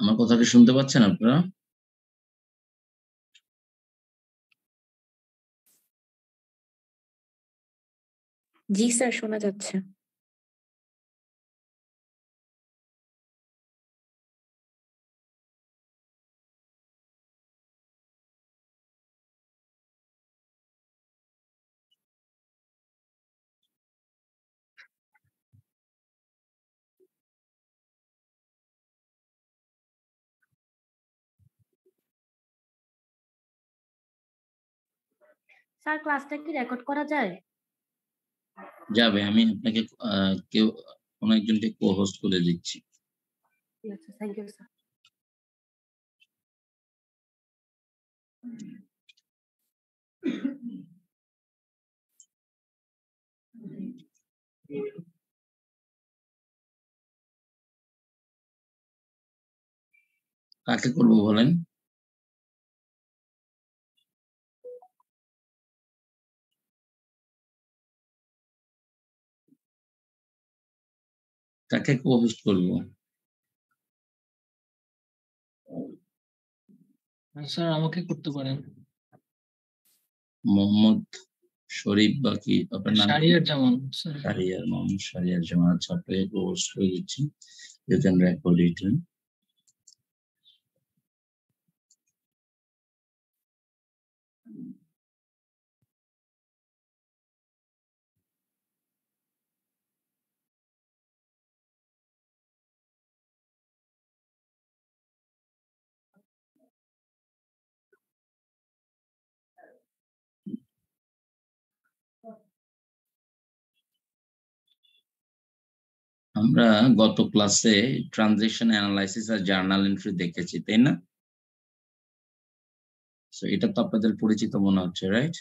আমার কথা কি শুনতে পাচ্ছেন আপনারা? জি স্যার, শোনা যাচ্ছে। স্যার, ক্লাসটা কি রেকর্ড করা যায়? যাবে, আমি আপনাকে কোন একজনকে কো-হোস্ট করে দিচ্ছি। ঠিক আছে, থ্যাংক ইউ স্যার। কাকে করবো বলেন? কাকে কো-হোস্ট করবো? স্যার, আমাকে করতে পারেন। মোহাম্মদ শরীফ বা কি আপনার নাম? শাহরিয়ার জামান স্যার। মোহাম্মদ শাহরিয়ার জামান। আচ্ছা, আপনাকে কো-হোস্ট করে দিচ্ছি। ইউ ক্যান রেকর্ড ইট। আমরা গত ক্লাসে ট্রানজিশন অ্যানালাইসিস আর জার্নাল এন্ট্রি দেখেছি, তাই না? সো এটা তো আপনাদের পরিচিত মনে হচ্ছে, রাইট?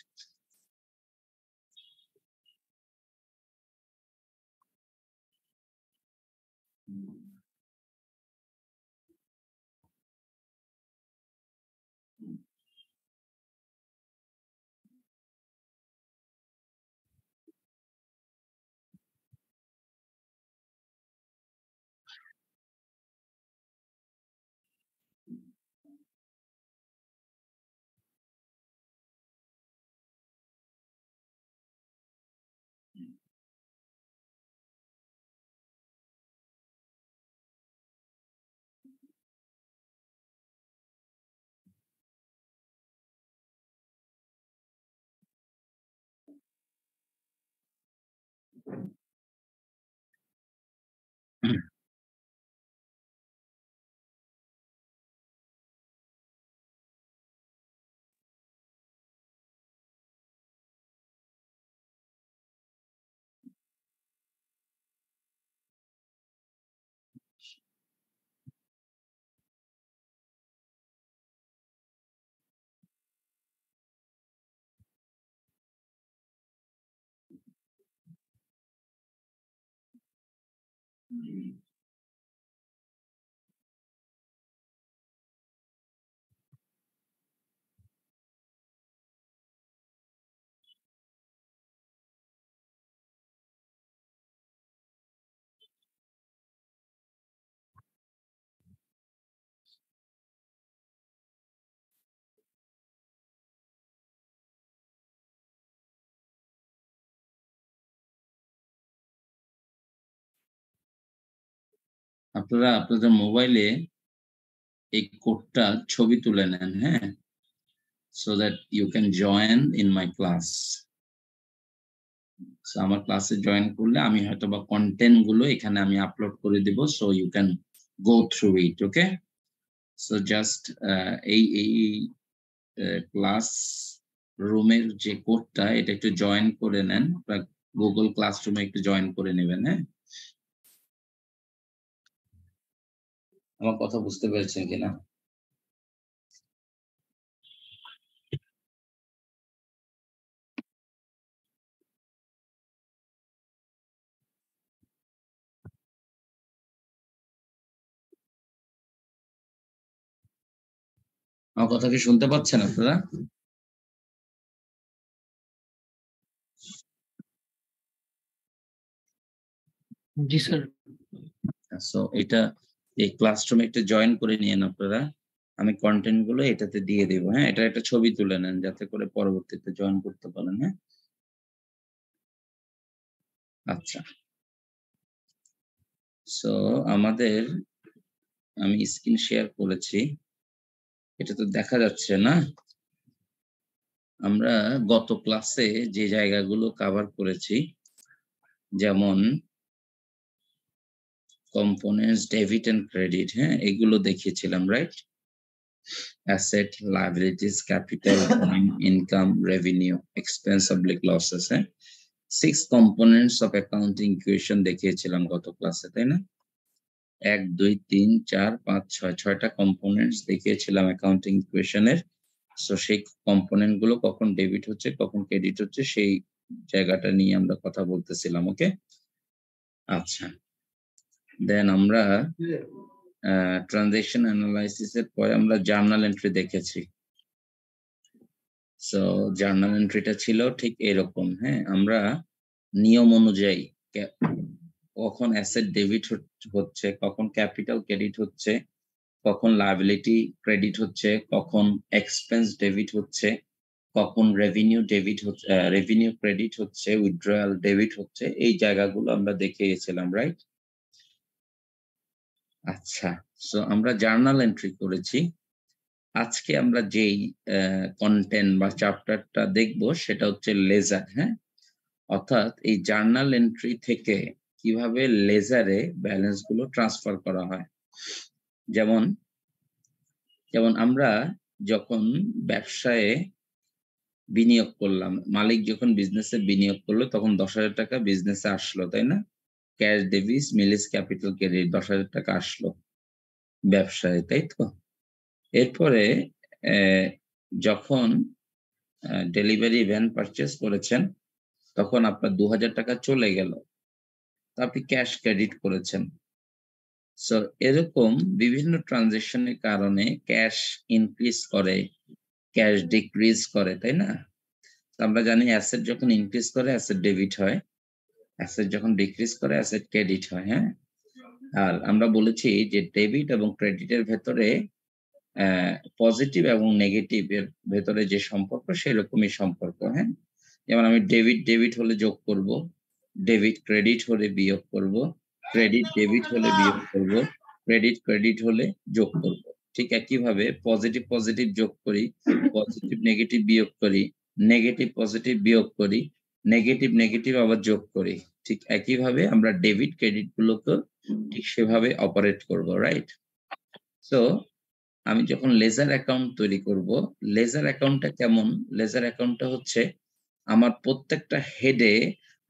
আপনারা আপনাদের মোবাইলে এই কোডটা ছবি তুলে নেন, হ্যাঁ, so that you can join in my class. So আমার ক্লাসে জয়েন করলে আমি হয়তো বা কন্টেন্ট গুলো এখানে আমি আপলোড করে দিব, so you can go through it, okay? So just এই ক্লাস রুমের যে কোডটা এটা একটু জয়েন করে নেন, গুগল ক্লাসরুমে একটু জয়েন করে নেবেন, হ্যাঁ? আমার কথা বুঝতে পেরেছেন কিনা? আমার কথা কি শুনতে পাচ্ছেন আপনারা? জি স্যার। সো এটা এই ক্লাসরুমে একটা জয়েন করে নিয়েন আপনারা। আমি কন্টেন্ট গুলো এটাতে দিয়ে দেব। হ্যাঁ, এটা একটা ছবি তুলে নেন যাতে করে পরবর্তীতে জয়েন করতে পারেন। হ্যাঁ, আচ্ছা। সো আমাদের আমি স্ক্রিন শেয়ার করেছি, এটা তো দেখা যাচ্ছে না। আমরা গত ক্লাসে যে জায়গাগুলো কভার করেছি, যেমন কম্পোনেন্টস, ডেবিট এন্ড ক্রেডিট, হ্যাঁ, এগুলো দেখিয়েছিলাম, right? Asset, liabilities, capital, income, revenue, expense, oblique losses, হ্যাঁ, 6 কম্পোনেন্টস অফ অ্যাকাউন্টিং ইকুয়েশন দেখিয়েছিলাম গত ক্লাসে, তাই না? 1 2 3 4 5 6 6টা কম্পোনেন্টস দেখিয়েছিলাম অ্যাকাউন্টিং ইকুয়েশনের। সো সেই কম্পোনেন্ট গুলো কখন ডেবিট হচ্ছে কখন ক্রেডিট হচ্ছে সেই জায়গাটা নিয়ে আমরা কথা বলতেছিলাম। ওকে, আচ্ছা। দেন আমরা ট্রানজাকশন অ্যানালাইসিস এর পরে আমরা জার্নাল এন্ট্রি দেখেছি। সো জার্নাল এন্ট্রিটা ছিল ঠিক এরকম। হ্যাঁ, আমরা নিয়ম অনুযায়ী কখন অ্যাসেট ডেবিট হচ্ছে, কখন ক্যাপিটাল ক্রেডিট হচ্ছে, কখন লায়াবিলিটি ক্রেডিট হচ্ছে, কখন এক্সপেন্স ডেবিট হচ্ছে, কখন রেভিনিউ ডেবিট হচ্ছে, রেভিনিউ ক্রেডিট হচ্ছে, উইথড্রয়াল ডেবিট হচ্ছে, এই জায়গাগুলো আমরা দেখে গেছিলাম, রাইট? আচ্ছা, সো আমরা জার্নাল এন্ট্রি করেছি। আজকে আমরা যেই কন্টেন্ট বা চ্যাপ্টারটা দেখব সেটা হচ্ছে লেজার। হ্যাঁ, অর্থাৎ এই জার্নাল এন্ট্রি থেকে কিভাবে লেজারে ব্যালেন্স গুলো ট্রান্সফার করা হয়। যেমন যেমন আমরা যখন ব্যবসায়ে বিনিয়োগ করলাম, মালিক যখন বিজনেসে বিনিয়োগ করলো তখন 10,000 টাকা বিজনেসে আসলো, তাই না? ক্যাশ ডেবিট মিলিস ক্যাপিটাল ক্রেডিট 10,000 টাকা আসলো ব্যবসায়, তাই তো? এরপরে যখন ডেলিভারি ভ্যান পারচেজ করেছেন তখন আপনার 2,000 টাকা চলে গেল, তো আপনি ক্যাশ ক্রেডিট করেছেন। সো এরকম বিভিন্ন ট্রানজাকশনের কারণে ক্যাশ ইনক্রিজ করে, ক্যাশ ডিক্রিজ করে, তাই না? আমরা জানি অ্যাসেট যখন ইনক্রিজ করে অ্যাসেট ডেবিট হয়, অ্যাসেট যখন ডিক্রিজ করে অ্যাসেট ক্রেডিট হয়। হ্যাঁ, আর আমরা বলেছি যে ডেবিট এবং ক্রেডিটের ভেতরে পজিটিভ এবং নেগেটিভ এর ভেতরে যে সম্পর্ক সেরকমই সম্পর্ক। হ্যাঁ, যেমন আমি ডেবিট ডেবিট হলে যোগ করব, ডেবিট ক্রেডিট হলে বিয়োগ করব, ক্রেডিট ডেবিট হলে বিয়োগ করব, ক্রেডিট ক্রেডিট হলে যোগ করব। ঠিক একইভাবে পজিটিভ পজিটিভ যোগ করি, পজিটিভ নেগেটিভ বিয়োগ করি, নেগেটিভ পজিটিভ বিয়োগ করি, নেগেটিভ নেগেটিভ আবার যোগ করি। ঠিক একইভাবে আমরা ডেবিট ক্রেডিট গুলোকে ঠিক সেভাবে অপারেট করব, রাইট? সো আমি যখন লেজার অ্যাকাউন্ট তৈরি করব, লেজার অ্যাকাউন্টটা কেমন? লেজার অ্যাকাউন্টটা হচ্ছে আমার প্রত্যেকটা হেডে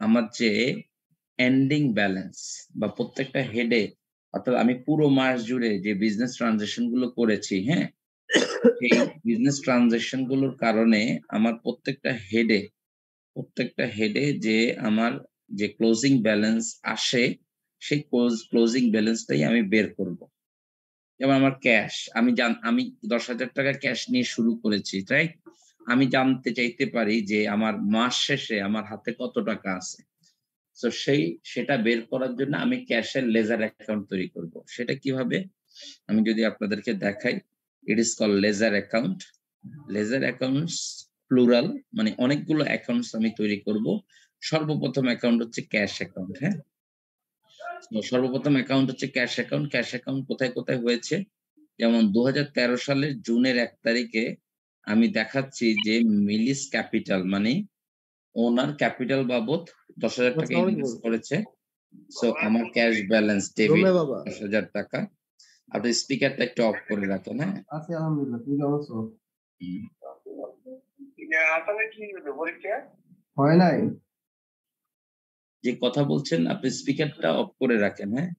আমার যে এন্ডিং ব্যালেন্স বা প্রত্যেকটা হেডে, অর্থাৎ আমি পুরো মাস জুড়ে যে বিজনেস ট্রানজাকশন গুলো করেছি, হ্যাঁ, এই বিজনেস ট্রানজাকশন গুলোর কারণে আমার প্রত্যেকটা হেডে যে আমার যে ক্লোজিং ব্যালেন্স আসে সেই ক্লোজিং ব্যালেন্সটাই আমি বের করব। যেমন আমার ক্যাশ, আমি 10,000 টাকা ক্যাশ নিয়ে শুরু করেছি, রাইট? আমি জানতে চাইতে পারি যে আমার মাস শেষে আমার হাতে কত টাকা আছে। সো সেটা বের করার জন্য আমি ক্যাশের লেজার অ্যাকাউন্ট তৈরি করব। সেটা কিভাবে? আমি যদি আপনাদেরকে দেখাই, it is called ledger account. Ledger accounts plural, মানে অনেকগুলো অ্যাকাউন্টস আমি তৈরি করব। সর্বপ্রথম অ্যাকাউন্ট হচ্ছে ক্যাশ অ্যাকাউন্ট। হ্যাঁ, তো সর্বপ্রথম অ্যাকাউন্ট হচ্ছে ক্যাশ অ্যাকাউন্ট। ক্যাশ অ্যাকাউন্ট কোথায় কোথায় হয়েছে? যেমন 2013 সালের জুনের 1 তারিখে আমি দেখাচ্ছি যে মিলিস ক্যাপিটাল মানে ওনার ক্যাপিটাল বাবদ 10,000 টাকা ইনভেস্ট করেছে। সো আমার ক্যাশ ব্যালেন্স ডেবিট 10,000 টাকা। আপনি স্পিকারটা একটু অফ করে রাখেন। হ্যাঁ, আছি আলহামদুলিল্লাহ, তুমি কেমন আছো? হুম। হয় নাই? যে কথা বলছেন আপনি স্পিকারটা অফ করে রাখেন। হ্যাঁ,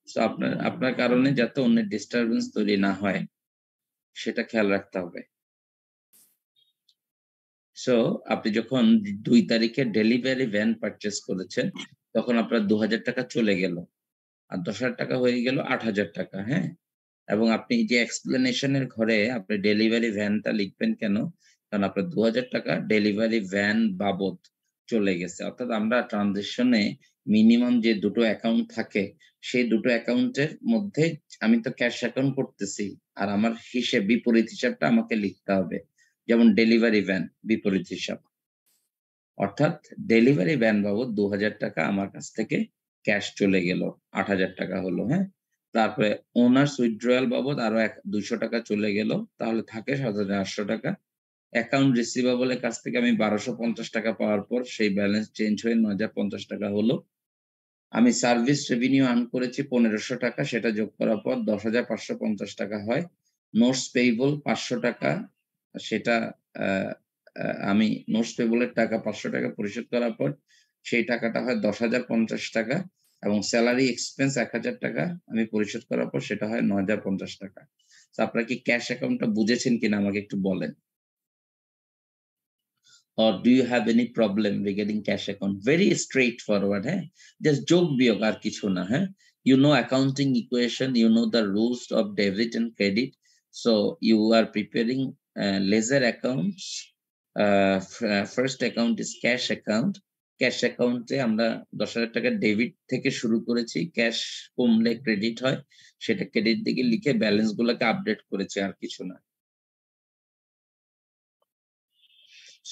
তো আপনার কারণে যাতে অন্যের ডিস্টারবেন্স তৈরি না হয় সেটা খেয়াল রাখতে হবে। সো আপনি যখন 2 তারিখে ডেলিভারি ভ্যান পারচেজ করেছেন তখন আপনার 2,000 টাকা চলে গেল, আর 10,000 টাকা হয়ে গেল 8,000 টাকা। হ্যাঁ, এবং আপনি যে এক্সপ্লেনেশন এর ঘরে আপনি ডেলিভারি ভ্যানটা লিখবেন কেন? কারণ আপনার 2,000 টাকা ডেলিভারি ভ্যান বাবদ চলে গেছে, অর্থাৎ আমরা ট্রানজেকশনে মিনিমাম যে দুটো অ্যাকাউন্ট থাকে সেই দুটো অ্যাকাউন্টের মধ্যে আমি তো ক্যাশ অ্যাকাউন্ট করতেছি, আর আমার বিপরীত হিসাবটা আমাকে লিখতে হবে। যেমন ডেলিভারি ভ্যান বিপরীত হিসাব, অর্থাৎ ডেলিভারি ভ্যান বাবদ 2000 টাকা আমার কাছ থেকে ক্যাশ চলে গেল, 8000 টাকা হলো। হ্যাঁ, তারপরে ওনার্স উইথড্রয়াল বাবদ আরো 200 টাকা চলে গেল, তাহলে থাকে 7800 টাকা। অ্যাকাউন্ট রিসিভেবলের কাছ থেকে আমি 1250 টাকা পাওয়ার পর সেই ব্যালেন্স চেঞ্জ হয়ে 9050 টাকা হলো। আমি সার্ভিস রেভিনিউ আর্ন করেছি 1500 টাকা, সেটা যোগ করার পর 10550 টাকা হয়। নোটস পেয়েবল 500 টাকা, সেটা আমি নোটস পেয়েবলের টাকা 500 টাকা পরিশোধ করার পর সেই টাকাটা হয় 10,050 টাকা, এবং স্যালারি এক্সপেন্স 1000 টাকা আমি পরিশোধ করার পর সেটা হয় 9050 টাকা। আপনারা কি ক্যাশ অ্যাকাউন্টটা বুঝেছেন কিনা আমাকে একটু বলেন। Or do you have any problem regarding cash account? Very straightforward, হ্যাঁ, just যোগ বিয়োগ আর কিছু না। হ্যাঁ, you know accounting equation, you know the rules of debit and credit, so you are preparing ledger accounts. First account is cash account. Cash অ্যাকাউন্টে আমরা 10,000 টাকা debit থেকে শুরু করেছি, ক্যাশ কমলে ক্রেডিট হয়, সেটা ক্রেডিট দিকে লিখে ব্যালেন্স গুলোকে আপডেট করেছি, আর কিছু না।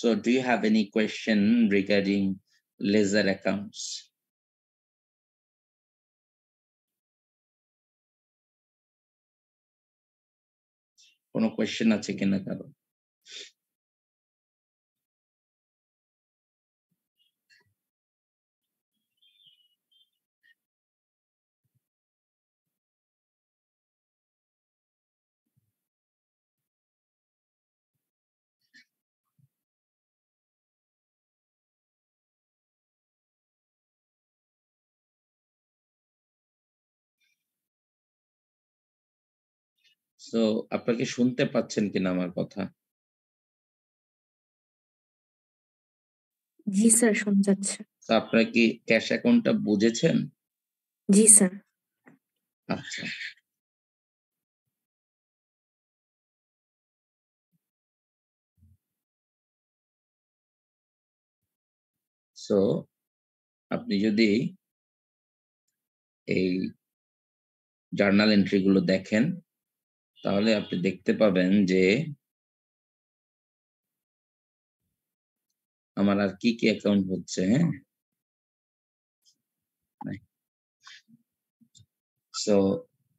So do you have any question regarding ledger accounts? কোনো কোয়েশ্চেন আছে কিনা কারো? So আপনারা কি শুনতে পাচ্ছেন কিনা আমার কথা? জি স্যার, শোনা যাচ্ছে। তো আপনারা কি ক্যাশ অ্যাকাউন্টটা বুঝেছেন? জি স্যার। আচ্ছা, সো আপনি যদি এই জার্নাল এন্ট্রি গুলো দেখেন তাহলে আপনি দেখতে পাবেন যে আমার আর কি কি অ্যাকাউন্ট হচ্ছে। হ্যাঁ, সো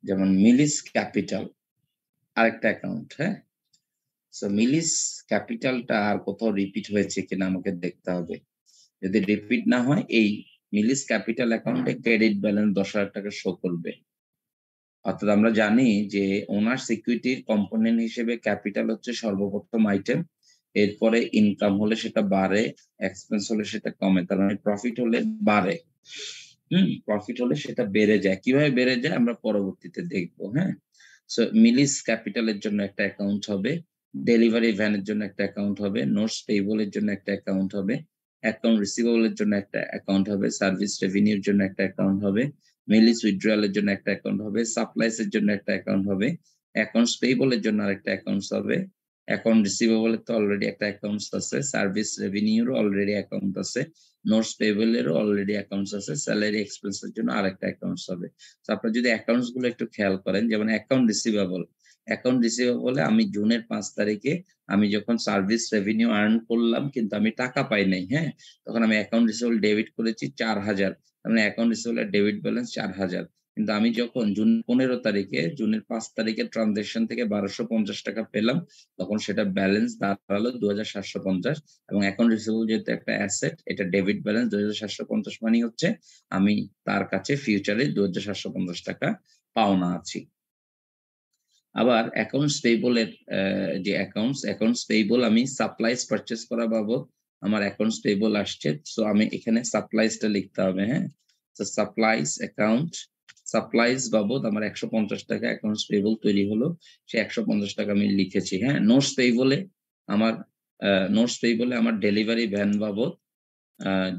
যেমন মিলিস ক্যাপিটাল আরেকটা অ্যাকাউন্ট। হ্যাঁ, সো মিলিস ক্যাপিটালটা আর কোথাও রিপিট হয়েছে কিনা আমাকে দেখতে হবে। যদি রিপিট না হয়, এই মিলিস ক্যাপিটাল অ্যাকাউন্টে ক্রেডিট ব্যালেন্স 10,000 টাকা শো করবে। অর্থাৎ আমরা জানি যে ওনার সিকিউরিটির কম্পোনেন্ট হিসেবে ক্যাপিটাল হচ্ছে সর্বপ্রথম আইটেম, এরপরে ইনকাম হলে সেটা বাড়ে, এক্সপেন্স হলে সেটা কমে, তার মানে প্রফিট হলে বাড়ে। প্রফিট হলে সেটা বেড়ে যায়। কিভাবে বেড়ে যায় আমরা পরবর্তীতে দেখবো। হ্যাঁ, সো মিলিস ক্যাপিটালের জন্য একটা অ্যাকাউন্ট হবে, ডেলিভারি ভ্যানের জন্য একটা অ্যাকাউন্ট হবে, নোটস পেয়েবলের জন্য একটা অ্যাকাউন্ট হবে, অ্যাকাউন্ট রিসিভেবলের জন্য একটা অ্যাকাউন্ট হবে, সার্ভিস রেভিনিউর জন্য একটা অ্যাকাউন্ট হবে, মিলিস উইথড্রয়ালের জন্য একটা অ্যাকাউন্ট হবে, সাপ্লাইস এর জন্য একটা অ্যাকাউন্ট হবে, অ্যাকাউন্টস পেয়েবলের জন্য আরেকটা অ্যাকাউন্ট হবে, অ্যাকাউন্ট রিসিভেবলের তো অলরেডি একটা অ্যাকাউন্ট আছে, সার্ভিস রেভিনিউরও অলরেডি অ্যাকাউন্ট আছে, নোটস পেয়েবলেরও অলরেডি অ্যাকাউন্টস আছে, স্যালারি এক্সপেন্সের জন্য আরেকটা অ্যাকাউন্টস হবে। তো আপনারা যদি অ্যাকাউন্টস গুলো একটু খেয়াল করেন, যেমন অ্যাকাউন্ট রিসিভেবলে আমি জুনের 5 তারিখে আমি যখন সার্ভিস রেভিনিউ আর্ন করলাম কিন্তু আমি টাকা পাই নাই, হ্যাঁ, তখন আমি অ্যাকাউন্ট রিসিভেবল ডেবিট করেছি 4000, মানে অ্যাকাউন্ট রিসিভেবল ডেবিট ব্যালেন্স 4000। কিন্তু আমি যখন জুন 15 তারিখে, জুনের 5 তারিখে ট্রানজাকশন থেকে 1250 টাকা পেলাম, তখন সেটা ব্যালেন্স দাঁড়ালো 2750, এবং অ্যাকাউন্ট রিসিভেবল যেহেতু একটা অ্যাসেট, এটা ডেবিট ব্যালেন্স 2750 মানে হচ্ছে আমি তার কাছে ফিউচারে 2750 টাকা পাওনা আছি। আবার অ্যাকাউন্টস পেয়েবলের যে অ্যাকাউন্টস পেয়েবল আমি সাপ্লাইজ পারচেজ করা বাবদ আমার অ্যাকাউন্টস পেয়েবল আসছে, সো আমি এখানে সাপ্লাইজটা লিখতে হবে। হ্যাঁ, তো সাপ্লাইজ অ্যাকাউন্ট, সাপ্লাইজ বাবদ আমার 150 টাকা অ্যাকাউন্টস পেয়েবল তৈরি হলো, সে 150 টাকা আমি লিখেছি। হ্যাঁ, নোটস পেয়েবলে আমার ডেলিভারি ভ্যান বাবদ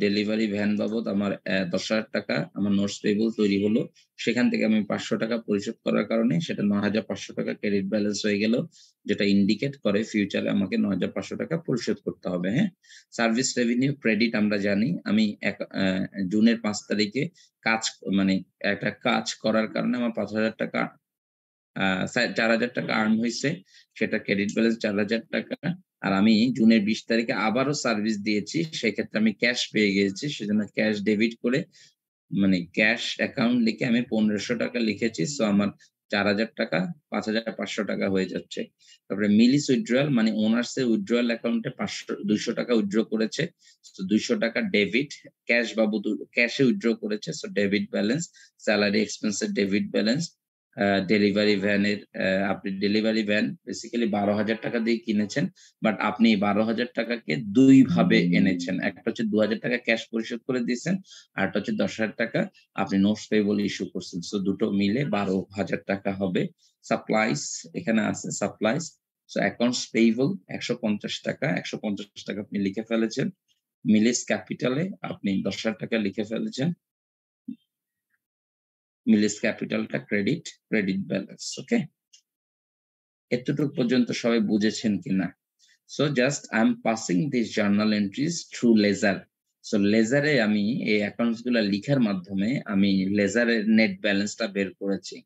ডেলিভারি ভ্যান বাবদ আমার 10,000 টাকা আমার নোটস পেবল তৈরি হলো, সেখান থেকে আমি 500 টাকা পরিশোধ করার কারণে সেটা 9,500 টাকা ক্রেডিট ব্যালেন্স হয়ে গেল, যেটা ইন্ডিকেট করে ফিউচারে আমাকে 9,500 টাকা পরিশোধ করতে হবে। হ্যাঁ, সার্ভিস রেভিনিউ ক্রেডিট আমরা জানি, আমি জুনের 5 তারিখে কাজ মানে একটা কাজ করার কারণে আমার 5,000 টাকা 4,000 টাকা আর্ন হইছে, সেটা ক্রেডিট ব্যালেন্স 4,000 টাকা। আর আমি জুনের 20 তারিখে আবারও সার্ভিস দিয়েছি, সেক্ষেত্রে আমি ক্যাশ পেয়ে গেছি, সেজন্য ক্যাশ ডেবিট করে মানে ক্যাশ অ্যাকাউন্ট লিখে আমি 1,500 টাকা লিখেছি। সো আমার 4,000 টাকা 5,500 টাকা হয়ে যাচ্ছে। তারপরে মিলিস উইথড্রয়াল মানে ওনার্স এর উইথড্রয়াল অ্যাকাউন্টে 200 টাকা উইথড্র করেছে। সো 200 টাকা ডেবিট, ক্যাশ বাবদ ক্যাশে উইথড্র করেছে, সো ডেবিট ব্যালেন্স। স্যালারি এক্সপেন্সের ডেবিট ব্যালেন্স। ডেলিভারি ভ্যানের আপনি ডেলিভারি ভ্যান বেসিক্যালি 12,000 টাকা দিয়ে কিনেছেন, বাট আপনি 12,000 টাকাকে 2 ভাবে এনেছেন। একটা হচ্ছে 2,000 টাকা ক্যাশ পরিশোধ করে দিয়েছেন, আরেকটা হচ্ছে 10,000 টাকা আপনি নোটস পেয়েবল ইস্যু করছেন। সো দুটো মিলে 12,000 টাকা হবে। সাপ্লাইস এখানে আছে সাপ্লাইস। সো অ্যাকাউন্টস পেয়েবল 150 টাকা, 150 টাকা আপনি লিখে ফেলেছেন। মিলিস ক্যাপিটালে আপনি 10,000 টাকা লিখে ফেলেছেন। মিলিস ক্যাপিটালটা ক্রেডিট ব্যালেন্স। ওকে, এতটুকু পর্যন্ত সবাই বুঝেছেন কিনা? So just I am passing this journal entries through ledger. So লেজারে আমি এই অ্যাকাউন্টস গুলা লিখার মাধ্যমে আমি লেজারের নেট ব্যালেন্সটা বের করেছি।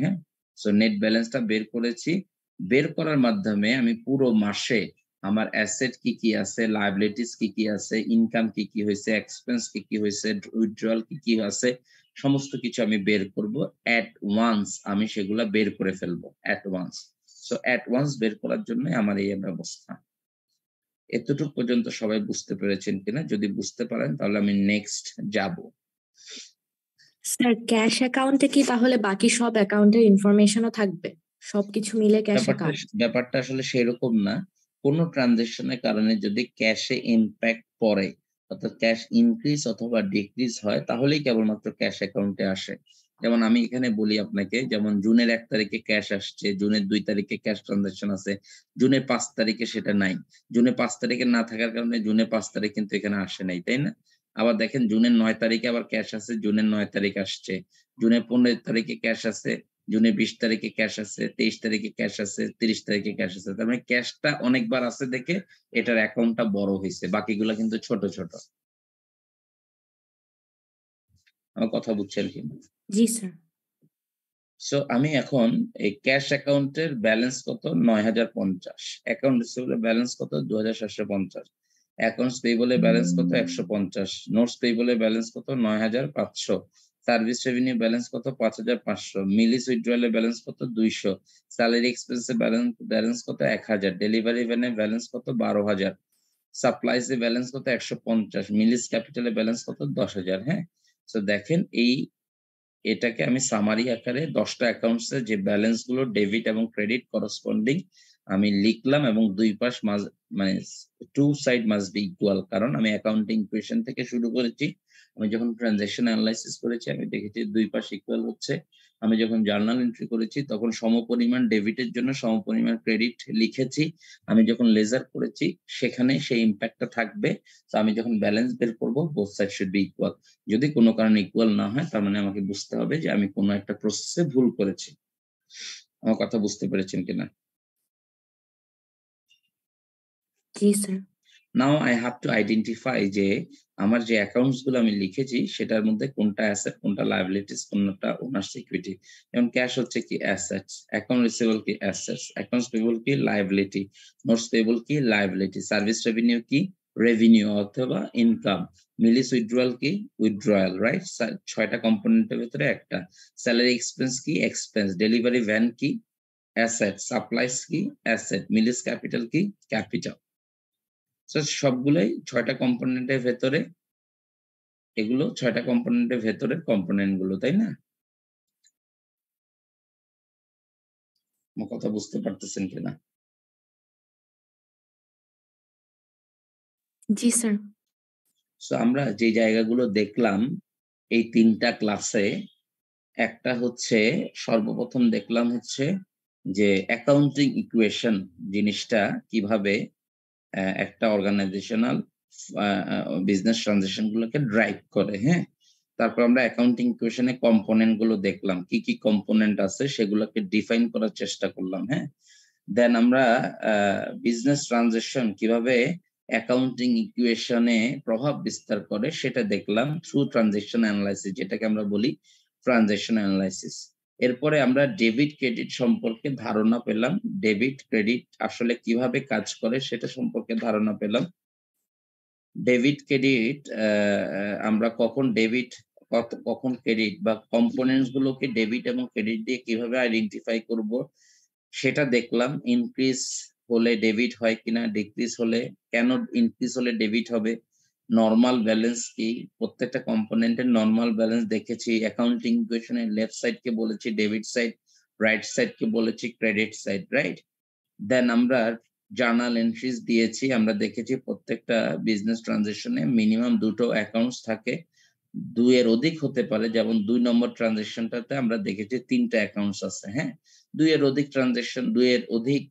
হ্যাঁ, সো নেট ব্যালেন্সটা বের করেছি। বের করার মাধ্যমে আমি পুরো মাসে আমার অ্যাসেট কি কি আছে, লায়াবিলিটিস কি কি আছে, ইনকাম কি কি হয়েছে, এক্সপেন্স কি কি হয়েছে, উইথড্রয়াল কি কি আছে, সমস্ত কিছু আমি বের করব। অ্যাট ওয়ান্স আমি সেগুলা বের করে ফেলবো at once. So at once বের করার জন্য আমার এই ব্যবস্থা। এতটুকু পর্যন্ত সবাই বুঝতে পেরেছেন কিনা? যদি বুঝতে পারেন তাহলে আমি নেক্সট যাব। স্যার ক্যাশ অ্যাকাউন্টে কি তাহলে বাকি সব অ্যাকাউন্টের ইনফরমেশনও থাকবে? সবকিছু মিলে ক্যাশ অ্যাকাউন্ট? ব্যাপারটা আসলে সেরকম না। কোনো ট্রানজাকশনের কারণে যদি ক্যাশে ইমপ্যাক্ট পড়ে, অর্থাৎ ক্যাশ ইনক্রিজ অথবা ডিক্রিজ হয়, তাহলেই কেবলমাত্র ক্যাশ অ্যাকাউন্টে আসে। যেমন আমি এখানে বলি আপনাকে, যেমন জুনের 1 তারিখে ক্যাশ আসছে, জুনের 2 তারিখে ক্যাশ ট্রানজাকশন আছে, জুনের 5 তারিখে সেটা নাই। জুনের 5 তারিখে না থাকার কারণে জুনের 5 তারিখ কিন্তু এখানে আসে নাই, তাই না? আবার দেখেন জুনের 9 তারিখে আবার ক্যাশ আছে, জুনের 9 তারিখ আসছে। জুনের 15 তারিখে ক্যাশ আছে, জুনের 20 তারিখে ক্যাশ আছে, 23 তারিখে ক্যাশ আছে, 30 তারিখে ক্যাশ আছে। তার মানে ক্যাশটা অনেকবার আছে দেখে এটার অ্যাকাউন্টটা বড় হইছে, বাকিগুলা কিন্তু ছোট ছোট। আমার কথা বুঝছেন কি? জি স্যার। সো আমি এখন এই ক্যাশ অ্যাকাউন্টের ব্যালেন্স কত? 9,050। অ্যাকাউন্ট রিসিভেবল ব্যালেন্স কত? 2,750। অ্যাকাউন্টস পেয়েবলের ব্যালেন্স কত? 150। নোটস পেয়েবলের ব্যালেন্স কত? 9,500। সার্ভিস রেভিনিউ ব্যালেন্স কত? 5,500। মিলিস উইথড্রয়ালের ব্যালেন্স কত? 200। স্যালারি এক্সপেন্সের ব্যালেন্স কত? 1,000। ডেলিভারি ভ্যানের ব্যালেন্স কত? 12,000। সাপ্লাইস এর ব্যালেন্স কত? 150। মিলিস ক্যাপিটালের ব্যালেন্স কত? 10,000। হ্যাঁ, সো দেখেন এটাকে আমি সামারি আকারে 10টা অ্যাকাউন্টস এর যে ব্যালেন্স গুলো ডেবিট এবং ক্রেডিট করসপন্ডিং আমি লিখলাম, এবং দুই পাশ মানে two side must be equal, কারণ আমি অ্যাকাউন্টিং ইকুয়েশন থেকে শুরু করেছি। আমি যখন ট্রানজাকশন অ্যানালাইসিস করেছি আমি দেখেছি দুই পাশ ইকুয়াল হচ্ছে। আমি যখন জার্নাল এন্ট্রি করেছি তখন সমপরিমাণ ডেবিটের জন্য সমপরিমাণ ক্রেডিট লিখেছি। আমি যখন লেজার করেছি সেখানে সেই ইম্প্যাক্টটা থাকবে। তো আমি যখন ব্যালেন্স বের করবো both side should be equal. যদি কোনো কারণে ইকুয়াল না হয় তার মানে আমাকে বুঝতে হবে যে আমি কোনো একটা প্রসেসে ভুল করেছি। আমার কথা বুঝতে পেরেছেন কিনা? জি sir. Now I have to identify যে আমার যে অ্যাকাউন্টস গুলো আমি লিখেছি সেটার মধ্যে কোনটা অ্যাসেট, কোনটা লায়াবিলিটিস, কোনটা ওনার্স ইকুইটি। যেমন ক্যাশ হচ্ছে কি অ্যাসেটস, অ্যাকাউন্ট রিসিভেবল কি অ্যাসেটস, অ্যাকাউন্টস পেয়েবল কি লায়াবিলিটি, নোটস পেয়েবল কি লায়াবিলিটি, সার্ভিস রেভিনিউ কি রেভিনিউ অথবা ইনকাম, মিলিস উইথড্রয়াল কি উইথড্রয়াল, রাইট? 6টা কম্পোনেন্টের ভিতরে একটা। স্যালারি এক্সপেন্স কি এক্সপেন্স, ডেলিভারি ভ্যান কি অ্যাসেট, সাপ্লাইস কি অ্যাসেট, মিলিস ক্যাপিটাল কি ক্যাপিটাল। সবগুলোই 6টা কম্পোনেন্টের ভেতরে, এগুলো 6টা কম্পোনেন্টের ভেতরের কম্পোনেন্ট গুলো, তাই না? আমার কথা বুঝতে পারতেছেন কিনা? জি স্যার। সো আমরা যে জায়গাগুলো দেখলাম এই 3টা ক্লাসে, একটা হচ্ছে সর্বপ্রথম দেখলাম হচ্ছে যে অ্যাকাউন্টিং ইকুয়েশন জিনিসটা কিভাবে একটা অর্গানাইজেশনাল বিজনেস ট্রানজাকশন গুলোকে ড্রাইভ করে। হ্যাঁ, তারপর আমরা অ্যাকাউন্টিং ইকুয়েশনে কম্পোনেন্ট গুলো দেখলাম, কি কি কম্পোনেন্ট আছে সেগুলোকে ডিফাইন করার চেষ্টা করলাম। হ্যাঁ, দেন আমরা বিজনেস ট্রানজাকশন কিভাবে অ্যাকাউন্টিং ইকুয়েশনে প্রভাব বিস্তার করে সেটা দেখলাম থ্রু ট্রানজাকশন অ্যানালাইসিস, যেটাকে আমরা বলি ট্রানজাকশন অ্যানালাইসিস। এরপরে আমরা ডেবিট ক্রেডিট সম্পর্কে ধারণা পেলাম, ডেবিট ক্রেডিট আসলে কিভাবে কাজ করে সেটা সম্পর্কে ধারণা পেলাম। ডেবিট ক্রেডিট আমরা কখন ডেবিট কখন ক্রেডিট বা কম্পোনেন্টস গুলোকে ডেবিট এবং ক্রেডিট দিয়ে কিভাবে আইডেন্টিফাই করব সেটা দেখলাম। ইনক্রিজ হলে ডেবিট হয় কিনা, ডিক্রিজ হলে কেন, ইনক্রিজ হলে ডেবিট হবে, নরমাল ব্যালেন্স কি, প্রত্যেকটা কম্পোনেন্টের নরমাল ব্যালেন্স দেখেছি। অ্যাকাউন্টিং ইকুয়েশনের লেফট সাইড কে বলেছি ডেবিট সাইড, রাইট সাইড কে বলেছি ক্রেডিট সাইড, রাইট। দেন আমরা জার্নাল এন্ট্রিজ দিয়েছি, আমরা দেখেছি প্রত্যেকটা বিজনেস ট্রানজাকশনে মিনিমাম দুটো অ্যাকাউন্টস থাকে, দুইয়ের অধিক হতে পারে। যেমন 2 নম্বর ট্রানজাকশনটাতে আমরা দেখেছি 3টা অ্যাকাউন্টস আছে। হ্যাঁ, দুইয়ের অধিক ট্রানজাকশন, দুইয়ের অধিক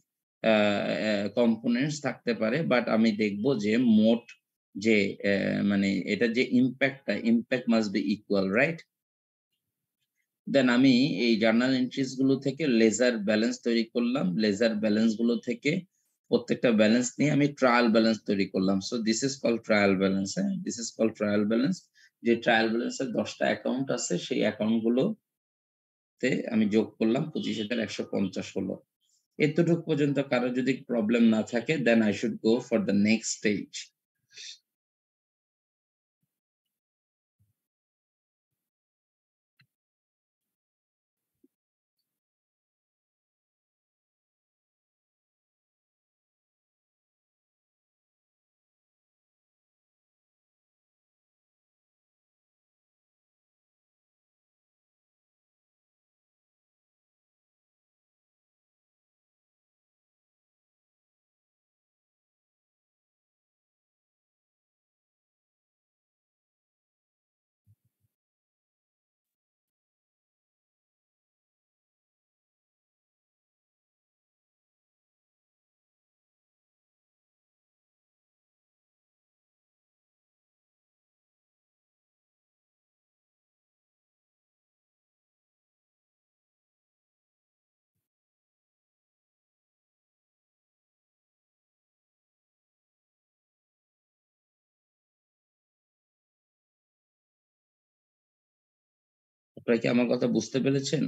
কম্পোনেন্টস থাকতে পারে, বাট আমি দেখব যে মোট যে মানে এটা যে impact must be equal, right. Then আমি এই জার্নাল এন্ট্রিজ গুলো থেকে লেজার ব্যালেন্স তৈরি করলাম, লেজার ব্যালেন্স গুলো থেকে প্রত্যেকটা ব্যালেন্স নিয়ে আমি ট্রায়াল ব্যালেন্স তৈরি করলাম। So this is called trial balance. হ্যাঁ, this is called trial balance. যে ট্রায়াল ব্যালেন্সের 10টা অ্যাকাউন্ট আছে, সেই অ্যাকাউন্ট গুলোতে আমি যোগ করলাম 25,150 হলো। এতটুকু পর্যন্ত কারো যদি প্রবলেম না থাকে, then I should go for the next stage. আপনারা কি আমার কথা বুঝতে পেরেছেন?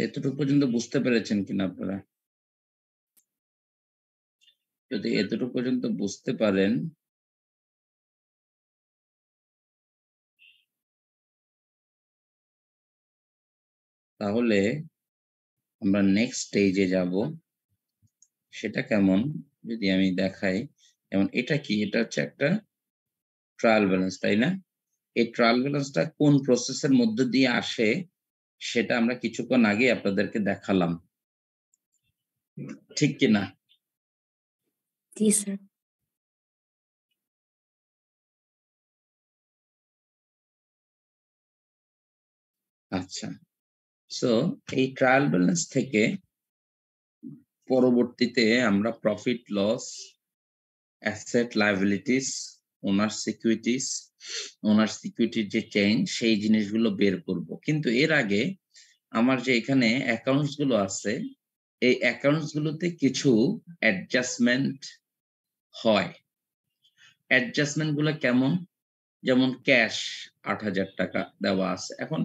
এতটুকু পর্যন্ত বুঝতে পেরেছেন কিনা আপনারা? যদি এতটুকু পর্যন্ত বুঝতে পারেন, তাহলে আমরা নেক্সট স্টেজে যাব। সেটা কেমন যদি আমি দেখাই, যেমন এটা কি, এটা হচ্ছে একটা ট্রায়াল ব্যালেন্স, তাই না? এই ট্রায়াল ব্যালেন্সটা কোন প্রসেসের মধ্য দিয়ে আসে সেটা আমরা কিছুক্ষণ আগে আপনাদেরকে দেখালাম, ঠিক কিনা? জি স্যার। আচ্ছা, সো এই ট্রায়াল ব্যালেন্স থেকে পরবর্তীতে আমরা প্রফিট লস, অ্যাসেট লায়াবিলিটিস, ওনার সিকিউরিটির যে চেইন, সেই জিনিসগুলো বের করব। কিন্তু এর আগে আমার যে এখানে অ্যাকাউন্টস গুলো আছে, এই অ্যাকাউন্টস গুলোতে কিছু অ্যাডজাস্টমেন্ট হয়। অ্যাডজাস্টমেন্ট গুলো কেমন, যেমন ক্যাশ ৮,০০০ টাকা দেওয়া আছে। এখন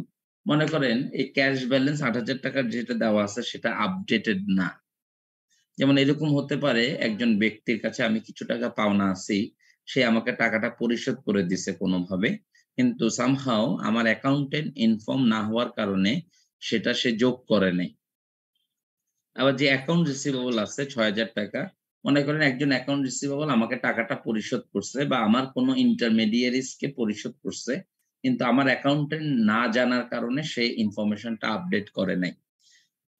মনে করেন এই ক্যাশ ব্যালেন্স ৮,০০০ টাকার যেটা দেওয়া আছে সেটা আপডেটেড না। যেমন এরকম হতে পারে একজন ব্যক্তির কাছে আমি কিছু টাকা পাওনা আছি, সে আমাকে টাকাটা পরিশোধ করে দিছে কোনোভাবে, কিন্তু সামহাউ আমার অ্যাকাউন্টেন্ট ইনফর্ম না হওয়ার কারণে সেটা সে যোগ করে নাই। আবার যে অ্যাকাউন্ট রিসিভেবল আছে ৬,০০০ টাকা, মনে করেন একজন অ্যাকাউন্ট রিসিভেবল আমাকে টাকাটা পরিশোধ করছে বা আমার কোনো ইন্টারমিডিয়ারিজ কে পরিশোধ করছে, কিন্তু আমার অ্যাকাউন্টেন্ট না জানার কারণে সে ইনফরমেশনটা আপডেট করে নাই।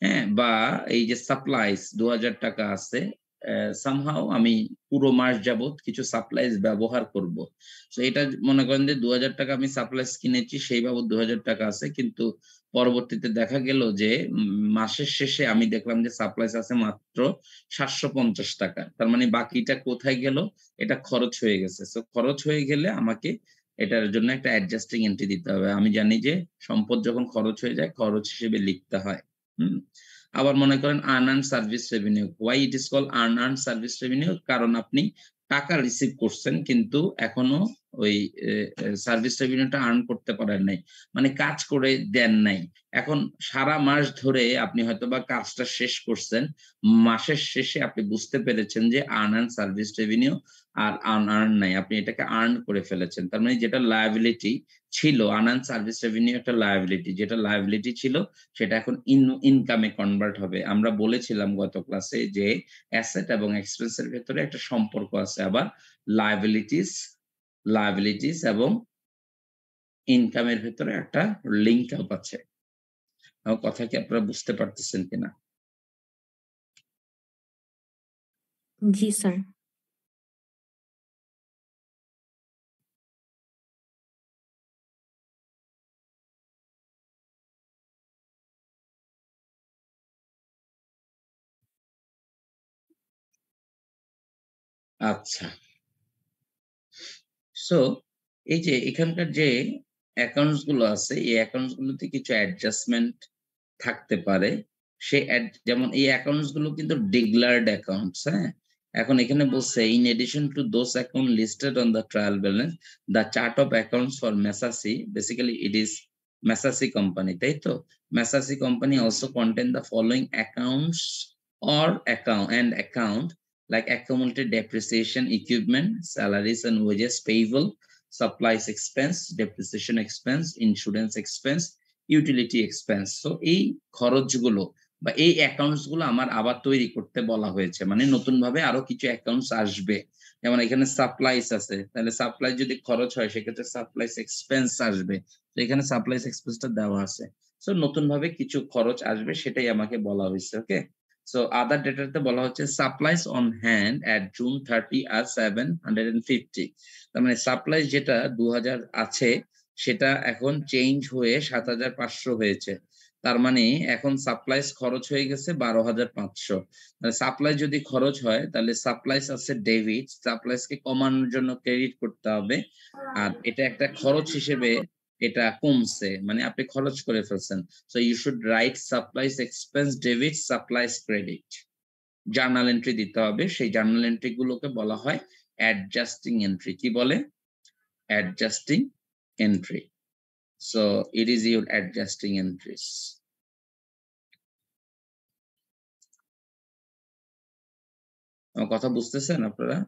হ্যাঁ? বা এই যে সাপ্লাইজ ২,০০০ টাকা আছে, সামহাউ আমি পুরো মাস যাবত কিছু সাপ্লাইজ ব্যবহার করব। সো এটা মনে করেন যে ২,০০০ টাকা আমি সাপ্লাইজ কিনেছি, সেই বাবদ ২,০০০ টাকা আছে। কিন্তু পরবর্তীতে দেখা গেল যে মাসের শেষে আমি দেখলাম যে সাপ্লাইজ আছে মাত্র ৭৫০ টাকা। তার মানে বাকিটা কোথায় গেল? এটা খরচ হয়ে গেছে। সো খরচ হয়ে গেলে আমাকে এটার জন্য একটা অ্যাডজাস্টিং এন্ট্রি দিতে হবে। আমি জানি যে সম্পদ যখন খরচ হয়ে যায়, খরচ হিসেবে লিখতে হয়। হুম? আবার মনে করেন unearned service revenue. Why it is called unearned service revenue? কারণ আপনি টাকা রিসিভ করছেন কিন্তু এখনো ওই সার্ভিস রেভিনিউটা আর্ন করতে পারেন নাই। মানে কাজ করে দেন নাই। এখন সারা মাস ধরে আপনি হয়তোবা কাজটা শেষ করছেন। মাসের শেষে আপনি বুঝতে পেরেছেন যে আনআর্নড সার্ভিস রেভিনিউ আর আনআর্নড নাই। আপনি এটাকে আর্ন করে ফেলেছেন। তার মানে যেটা লায়াবিলিটি ছিল, আনআর্নড সার্ভিস রেভিনিউ একটা লায়াবিলিটি। যেটা লায়াবিলিটি ছিল সেটা এখন ইনকামে কনভার্ট হবে। আমরা বলেছিলাম গত ক্লাসে যে অ্যাসেট এবং এক্সপেন্স এর ভেতরে একটা সম্পর্ক আছে। আবার লায়াবিলিটিস এবং ইনকামের ভেতরে একটা লিংক আপ আছে। আমার কথা কি আপনারা বুঝতে পারতেছেন কিনা? জি স্যার। আচ্ছা। সো এই যে এখানকার যে অ্যাকাউন্টস গুলো আছে, এই অ্যাকাউন্টস গুলোতে কিছু অ্যাডজাস্টমেন্ট থাকতে পারে। যেমন এই অ্যাকাউন্টস গুলো কিন্তু ডিক্লার্ড অ্যাকাউন্টস, হ্যাঁ? এখন এখানে বলছে in addition to those account listed on the trial balance, the chart of accounts for Mesasi, basically it is Mesasi company, তাই তো? Mesasi company also contain the following accounts or account like accumulated depreciation, equipment, salaries and wages payable, supplies expense, depreciation expense, insurance expense, utility expense. So এই খরচগুলো বা এই accounts গুলো আমার আবার তৈরি করতে বলা হয়েছে। মানে নতুন ভাবে আরো কিছু অ্যাকাউন্টস আসবে। যেমন এখানে সাপ্লাইস আছে, তাহলে সাপ্লাই যদি খরচ হয় সেক্ষেত্রে সাপ্লাইস এক্সপেন্স আসবে। তো এখানে সাপ্লাইস এক্সপেন্সটা দেওয়া আছে। সো নতুন ভাবে কিছু খরচ আসবে, সেটাই আমাকে বলা হয়েছে। ওকে, সো আদার ডেটাতে বলা হচ্ছে supplies on hand at June 30 আর 750। তার মানে সাপ্লাইজ যেটা ২,০০০ আছে সেটা এখন চেঞ্জ হয়ে ৭,৫০০ হয়েছে। তার মানে এখন সাপ্লাইজ খরচ হয়ে গেছে ১২,৫০০। মানে সাপ্লাই যদি খরচ হয় তাহলে সাপ্লাইজ আছে ডেবিট, সাপ্লাইজকে কমানোর জন্য ক্রেডিট করতে হবে। আর এটা একটা খরচ হিসেবে এটা কমছে, মানে আপনি খরচ করে ফেলছেন। So you should write supplies expense debit, supplies credit. Journal entry দিতে হবে। সেই জার্নাল এন্ট্রি গুলোকে বলা হয় অ্যাডজাস্টিং এন্ট্রি। কি বলে? Adjusting entry. So it is your adjusting entries. আমার কথা বুঝতেছেন আপনারা?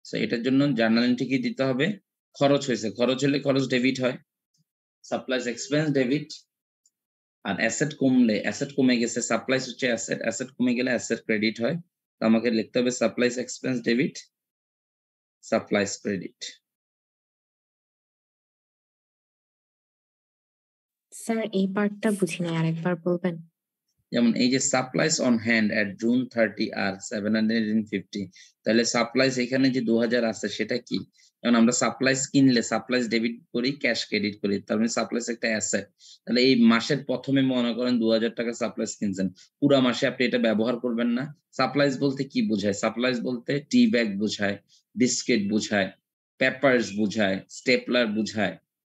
So এটার জন্য জার্নাল এন্ট্রি কি দিতে হবে? খরচ হয়েছে, খরচ হলে খরচ ডেবিট হয়, সাপ্লাইস এক্সপেন্স ডেবিট। আর অ্যাসেট কমলে, অ্যাসেট কমে গেছে, সাপ্লাইস হচ্ছে অ্যাসেট, অ্যাসেট কমে গেলে অ্যাসেট ক্রেডিট হয়। তো আমাকে লিখতে হবে supplies expense debit, supplies credit. Sir এই পার্টটা বুঝি নাই, আরেকবার বলবেন? যেমন এই যে supplies on hand at June 30 আর 750, তাহলে সাপ্লাইস এখানে যে ২,০০০ আছে সেটা কি? যেমন আমরা সাপ্লাইস কিনলে সাপ্লাইস ডেবিট করি, ক্যাশ ক্রেডিট করি, তার মানে সাপ্লাইস একটা অ্যাসেট। তাহলে এই মাসের প্রথমে মনে করেন ২,০০০ টাকা সাপ্লাইস কিনছেন, পুরা মাসে আপনি এটা ব্যবহার করবেন না। সাপ্লাইস বলতে কি বোঝায়? সাপ্লাইস বলতে টি ব্যাগ বোঝায়, বিস্কিট বোঝায়, পেপারস বোঝায়, স্টেপলার বোঝায়,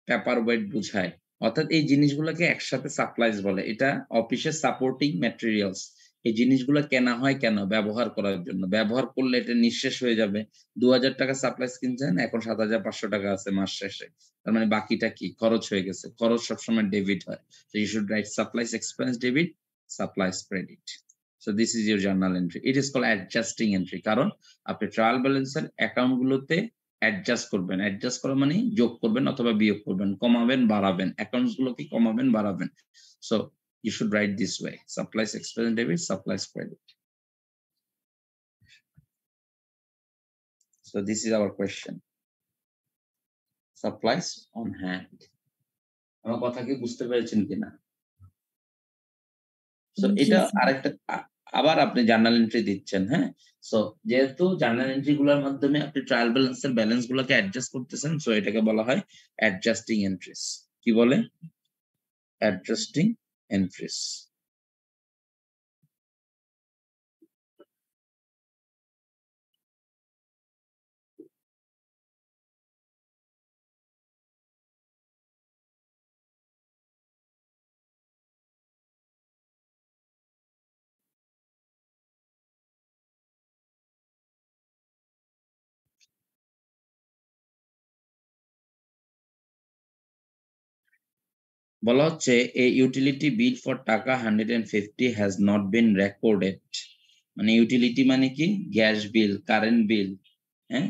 পেপার ওয়েট বোঝায়। অর্থাৎ এই জিনিসগুলোকে একসাথে সাপ্লাইজ বলে। এটা অফিসের সাপোর্টিং ম্যাটেরিয়ালস, এই জিনিসগুলো কেনা হয় কেন? ব্যবহার করার জন্য। ব্যবহার করলে এটা নিঃশেষ হয়ে যাবে। 2000 টাকা সাপ্লাইস কিনছেন, এখন 7500 টাকা আছে মাস শেষে। তার মানে বাকিটা কি? খরচ হয়ে গেছে। খরচ সবসময় ডেবিট হয়। So you should write supplies expense debit, supplies credit. So this is your journal entry. It is called adjusting entry. কারণ আপনি ট্রায়াল ব্যালেন্সের অ্যাকাউন্ট গুলোতে অ্যাডজাস্ট করবেন। অ্যাডজাস্ট করা মানে যোগ করবেন অথবা বিয়োগ করবেন, কমাবেন, বাড়াবেন। অ্যাকাউন্টস গুলোকে কমাবেন, বাড়াবেন। So you should write this way: supplies expense debit, supplies credit. So this is our question. Supplies on hand. আমার কথা কি বুঝতে পেরেছেন কিনা? So জি এটা স্যার। আরেকটা আবার আপনি জার্নাল এন্ট্রি দিচ্ছেন, হ্যাঁ? সো যেহেতু জার্নাল এন্ট্রি গুলোর মাধ্যমে আপনি ট্রায়াল ব্যালেন্সের ব্যালেন্স গুলোকে অ্যাডজাস্ট করতেছেন, সো এটাকে বলা হয় অ্যাডজাস্টিং এন্ট্রিস। কি বলে? Adjusting entries. বলা হচ্ছে a utility bill for টাকা 150 has not been recorded. মানে ইউটিলিটি মানে কি? গ্যাস বিল, কারেন্ট বিল, হ্যাঁ?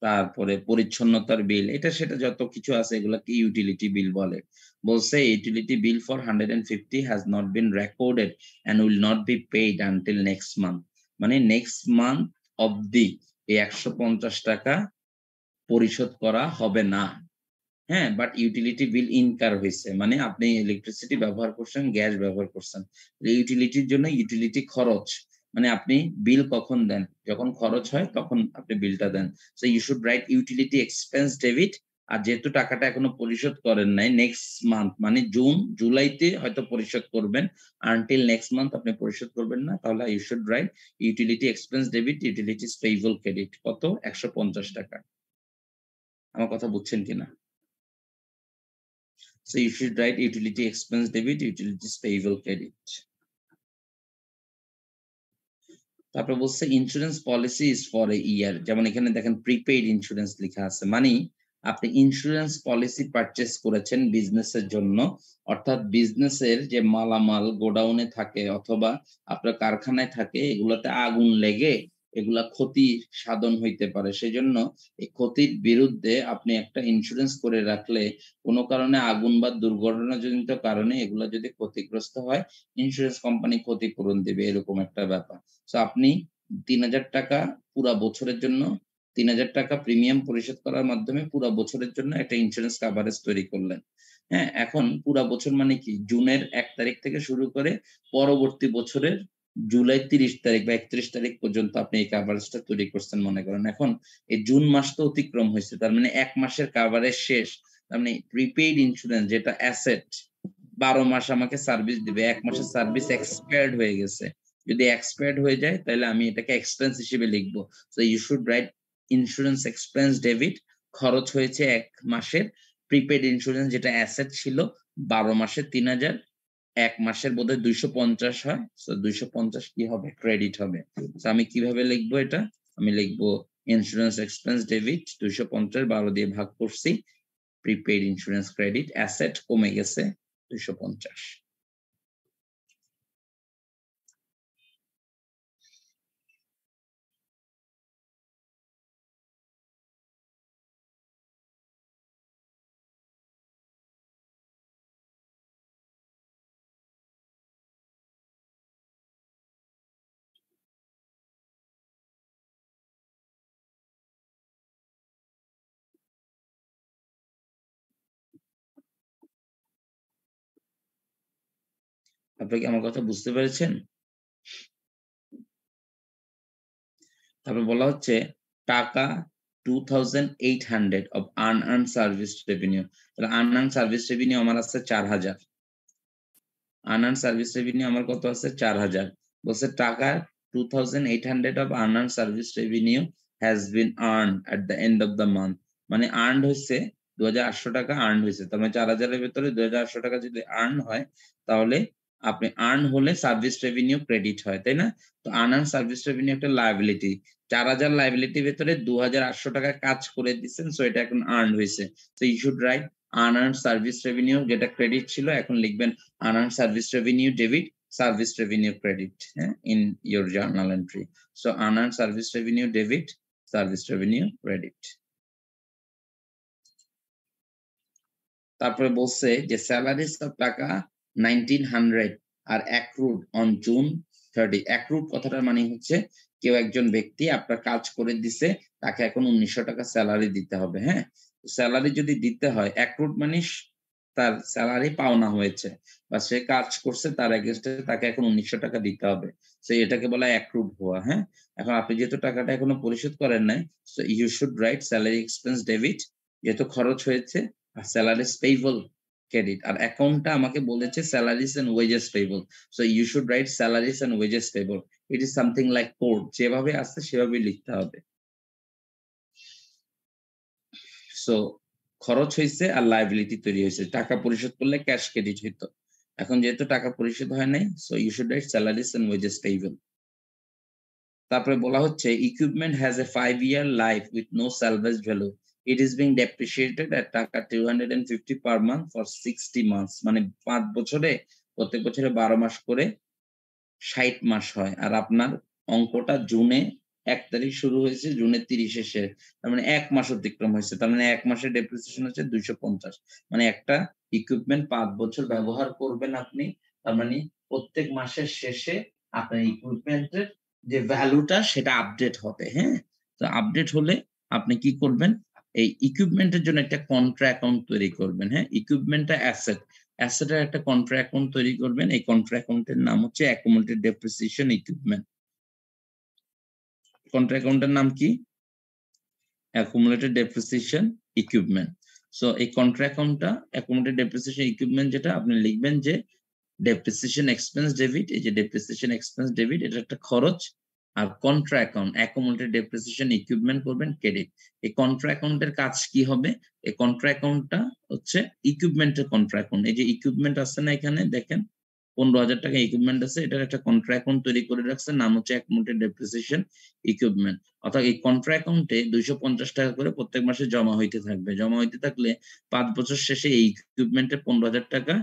তারপরে পরিচ্ছন্নতার বিল, এটা সেটা যত কিছু আছে এগুলাকে ইউটিলিটি বিল বলে। বলছে utility bill for 150 has not been recorded and will not be paid until next month. মানে নেক্সট মান্থ অবধি এই 150 টাকা পরিশোধ করা হবে না। হ্যাঁ, বাট ইউটিলিটি বিল ইনকার হইছে, মানে আপনি ইলেকট্রিসিটি ব্যবহার করছেন, গ্যাস ব্যবহার করছেন। ইউটিলিটির জন্য ইউটিলিটি খরচ, মানে আপনি বিল কখন দেন? যখন খরচ হয় তখন আপনি বিলটা দেন। So you should write utility expense debit. আর যেহেতু টাকাটা এখনো পরিশোধ করেন নাই, নেক্সট মান্থ মানে জুন জুলাইতে হয়তো পরিশোধ করবেন, আনটিল নেক্সট মান্থ আপনি পরিশোধ করবেন না, তাহলে you should write utility expense debit, utilities payable credit. কত? 150 টাকা। আমার কথা বুঝছেন কিনা? So you should write utility expense debit, utilities payable credit. তারপর বলছে insurance policy is for a year. যেমন এখানে দেখেন প্রিপেইড ইন্স্যুরেন্স লেখা আছে, মানে আপনি ইন্স্যুরেন্স পলিসি পারচেজ করেছেন বিজনেসের জন্য, অর্থাৎ বিজনেসের যে মালামাল গোডাউনে থাকে অথবা আপনার কারখানায় থাকে, এগুলাতে আগুন লেগে এগুলা ক্ষতি সাধন হইতে পারে। সেজন্য এই ক্ষতির বিরুদ্ধে আপনি একটা ইন্স্যুরেন্স করে রাখলে কোনো কারণে আগুন বা দুর্ঘটনাজনিত কারণে এগুলা যদি ক্ষতিগ্রস্ত হয়, ইন্স্যুরেন্স কোম্পানি ক্ষতিপূরণ দেবে, এরকম একটা ব্যাপার। সো আপনি 3000 টাকা পুরা বছরের জন্য 3000 টাকা প্রিমিয়াম পরিশোধ করার মাধ্যমে পুরা বছরের জন্য একটা ইন্স্যুরেন্স কভারেজ তৈরি করলেন। হ্যাঁ, এখন পুরা বছর মানে কি? জুনের 1 তারিখ থেকে শুরু করে পরবর্তী বছরের জুলাই 30 তারিখ বা 31 তারিখ পর্যন্ত আপনি এই কভারেজটা তৈরি করছেন মনে করেন। এখন এই জুন মাস তো অতিক্রম হয়েছে, তার মানে 1 মাসের কভারেজ শেষ। তার মানে প্রিপেইড ইন্স্যুরেন্স যেটা অ্যাসেট 12 মাস আমাকে সার্ভিস দিবে, 1 মাসের সার্ভিস এক্সপায়ার্ড হয়ে গেছে। যদি এক্সপায়ার্ড হয়ে যায় তাহলে আমি এটাকে এক্সপেন্স হিসেবে লিখবো। So you should write insurance expense debit. খরচ হয়েছে 1 মাসের। প্রিপেড ইন্স্যুরেন্স যেটা অ্যাসেট ছিল 12 মাসে 3000, 1 মাসের বোধহয় 250 হয়। সো 250 কি হবে? ক্রেডিট হবে। সো আমি কিভাবে লিখবো এটা? আমি লিখবো ইন্স্যুরেন্স এক্সপেন্স ডেবিট 250 12 দিয়ে ভাগ করছি, প্রিপেড ইন্স্যুরেন্স ক্রেডিট, অ্যাসেট কমে গেছে 250। আপনি কি আমার কথা বুঝতে পেরেছেন? তারপর বলা হচ্ছে টাকা 2800 of unearned service revenue। তাহলে unearned service revenue আমার আছে 4000। unearned service revenue আমার কত আছে? 4000। বলছে টাকা 2800 of unearned service revenue has been earned at the end of the month। মানে earned হইছে 2800 টাকা earned হইছে। তার মানে 4000 এর ভিতরে 2800 টাকা যদি earn হয় তাহলে আপনি আর্ন হলে সার্ভিস রেভিনিউ ক্রেডিট হয়, তাই না? তো আনআর্ন সার্ভিস রেভিনিউ একটা লায়াবিলিটি। 4000 লায়াবিলিটির ভেতরে 2800 টাকা কাজ করে দিচ্ছেন, সো এটা এখন আর্ন হয়েছে। So you should write unearn service revenue, যেটা ক্রেডিট ছিল এখন লিখবেন unearn service revenue debit, service revenue credit, হ্যাঁ, in your journal entry. So unearn service revenue debit, service revenue credit. তারপরে বলছে যে স্যালারিজ অফ টাকা 1900 আর অ্যাক্রুড অন জুন 30। অ্যাক্রুড কথাটার মানে হচ্ছে কেউ একজন ব্যক্তি আপনার কাজ করে দিছে, তাকে এখন 1900 টাকা স্যালারি দিতে হবে। হ্যাঁ, স্যালারি যদি দিতে হয়, অ্যাক্রুড মানে তার স্যালারি পাওনা হয়েছে বা সে কাজ করছে, তার এগেইনস্টে তাকে এখন 1900 টাকা দিতে হবে। সো এটাকে বলা হয় অ্যাক্রুড হওয়া। হ্যাঁ, এখন আপনি যেহেতু টাকাটা এখনো পরিশোধ করেন নাই, so you should write salary expense debit, যেহেতু খরচ হয়েছে, আর স্যালারিজ পেয়েবল ক্রেডিট। আর অ্যাকাউন্টটা আমাকে বলেছে salaries and wages payable, so you should write salaries and wages payable. It is something like code, যেভাবে আসছে সেভাবে লিখতে হবে। সো খরচ হয়েছে আর লায়াবিলিটি তৈরি হয়েছে, টাকা পরিশোধ করলে ক্যাশ ক্রেডিট হইতো, এখন যেহেতু টাকা পরিশোধ হয় নাই, so you should write salaries and wages payable. তারপরে বলা হচ্ছে equipment has a 5-year life with no salvage value, it is being depreciated at টাকা 250 পার মান্থ ফর 60 মান্থস। মানে 5 বছরে, প্রত্যেক বছরে 12 মাস করে 60 মাস হয়। আর আপনার অঙ্কটা জুনে 1 তারিখ শুরু হয়েছে, জুনের 30 শেষ, তার মানে 1 মাস অতিক্রম হয়েছে, তার মানে 1 মাসের ডেপ্রিসিয়েশন হচ্ছে 250। মানে একটা ইকুইপমেন্ট 5 বছর ব্যবহার করবেন আপনি, তার মানে প্রত্যেক মাসের শেষে আপনার ইকুইপমেন্টের যে ভ্যালুটা সেটা আপডেট হবে। হ্যাঁ, তো আপডেট হলে আপনি কি করবেন, এই ইকুইপমেন্টের জন্য একটা কন্ট্রা অ্যাকাউন্ট তৈরি করবেন। হ্যাঁ, ইকুইপমেন্টটা অ্যাসেট, অ্যাসেটের একটা কন্ট্রা অ্যাকাউন্ট তৈরি করবেন। এই কন্ট্রা অ্যাকাউন্টের নাম হচ্ছে অ্যাকুমুলেটেড ডেপ্রিসিয়েশন ইকুইপমেন্ট। কন্ট্রা অ্যাকাউন্টের নাম কি? Accumulated depreciation equipment. সো এই কন্ট্রা অ্যাকাউন্টটা অ্যাকুমুলেটেড ডেপ্রিসিয়েশন ইকুইপমেন্ট, যেটা আপনি লিখবেন যে ডেপ্রিসিয়েশন এক্সপেন্স ডেবিট। এই যে ডেপ্রিসিয়েশন এক্সপেন্স ডেবিট, এটা একটা খরচ। আর contra account accumulated depreciation equipment করবেন ক্রেডিট। এই কন্ট্রা অ্যাকাউন্টের কাজ কি হবে? এই কন্ট্রা অ্যাকাউন্টটা হচ্ছে ইকুইপমেন্টের কন্ট্রা অ্যাকাউন্ট। এই যে ইকুইপমেন্ট আছে না, এখানে দেখেন 15,000 টাকা ইকুইপমেন্ট আছে, এটার একটা কন্ট্রা অ্যাকাউন্ট তৈরি করে রাখছে, নাম হচ্ছে অ্যাকুমুলেটেড ডেপ্রিসিয়েশন ইকুইপমেন্ট। অর্থাৎ এই কন্ট্রা অ্যাকাউন্টে 250 টাকা করে প্রত্যেক মাসে জমা হইতে থাকবে। জমা হইতে থাকলে 5 বছর শেষে এই ইকুইপমেন্টের 15,000 টাকা